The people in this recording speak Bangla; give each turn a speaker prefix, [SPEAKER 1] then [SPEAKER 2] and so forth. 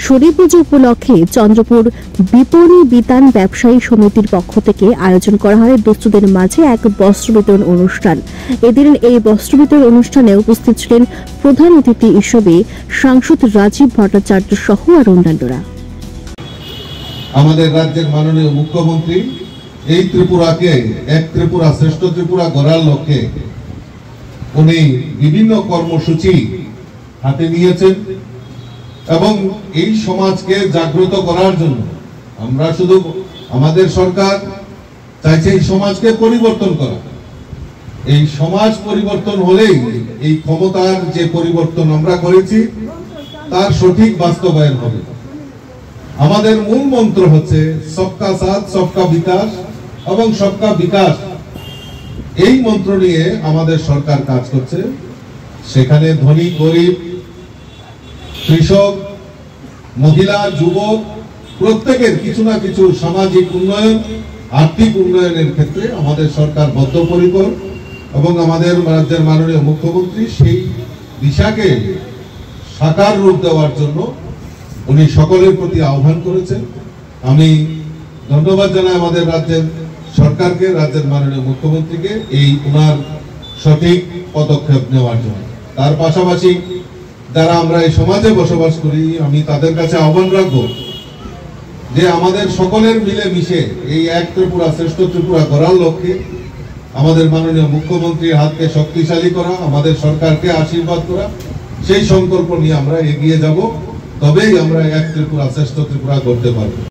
[SPEAKER 1] শনি পুজো উপলক্ষে চন্দ্রপুর বিপণী বিতান ব্যবসায়ী সমিতির পক্ষ থেকে আয়োজন করা হয় দুস্থদের মাঝে এক বস্ত্র বিতরণ অনুষ্ঠান। এদিন এই বস্ত্র বিতরণ অনুষ্ঠানে উপস্থিত ছিলেন প্রধান অতিথি হিসেবে সাংসদ রাজীব ভট্টাচার্য সহ আর অন্যান্যরা।
[SPEAKER 2] আমাদের রাজ্যের মাননীয় মুখ্যমন্ত্রী এই ত্রিপুরাকে এক ত্রিপুরা শ্রেষ্ঠ ত্রিপুরা গড়ার লক্ষ্যে উনি বিভিন্ন কর্মসূচি হাতে নিয়েছেন এবং এই সমাজকে জাগ্রত করার জন্য আমরা শুধু আমাদের সরকার চাইছে এই সমাজকে পরিবর্তন করা। এই সমাজ পরিবর্তন হলেই এই ক্ষমতার যে পরিবর্তন আমরা করেছি তার সঠিক বাস্তবায়ন হবে। আমাদের মূল মন্ত্র হচ্ছে সবকা সাথ সবকা বিকাশ এবং সবকা বিকাশ। এই মন্ত্র নিয়ে আমাদের সরকার কাজ করছে। সেখানে ধনী গরিব কৃষক মহিলা যুবক প্রত্যেকের কিছু না কিছু সামাজিক উন্নয়ন আর্থিক উন্নয়নের ক্ষেত্রে আমাদের সরকার বদ্ধপরিকর এবং আমাদের রাজ্যের মাননীয় মুখ্যমন্ত্রী সেই দিশাকে সাকার রূপ দেওয়ার জন্য উনি সকলের প্রতি আহ্বান করেছেন। আমি ধন্যবাদ জানাই আমাদের রাজ্যের সরকারকে, রাজ্যের মাননীয় মুখ্যমন্ত্রীকে এই ওনার সঠিক পদক্ষেপ নেওয়ার জন্য। তার পাশাপাশি যারা আমরা এই সমাজে বসবাস করি আমি তাদের কাছে আহ্বান রাখবো যে আমাদের সকলের মিলে মিশে এই এক ত্রিপুরা শ্রেষ্ঠ ত্রিপুরা করার লক্ষ্যে আমাদের মাননীয় মুখ্যমন্ত্রীর হাতকে শক্তিশালী করা, আমাদের সরকারকে আশীর্বাদ করা, সেই সংকল্প নিয়ে আমরা এগিয়ে যাব। তবেই আমরা এক ত্রিপুরা শ্রেষ্ঠ ত্রিপুরা করতে পারবো।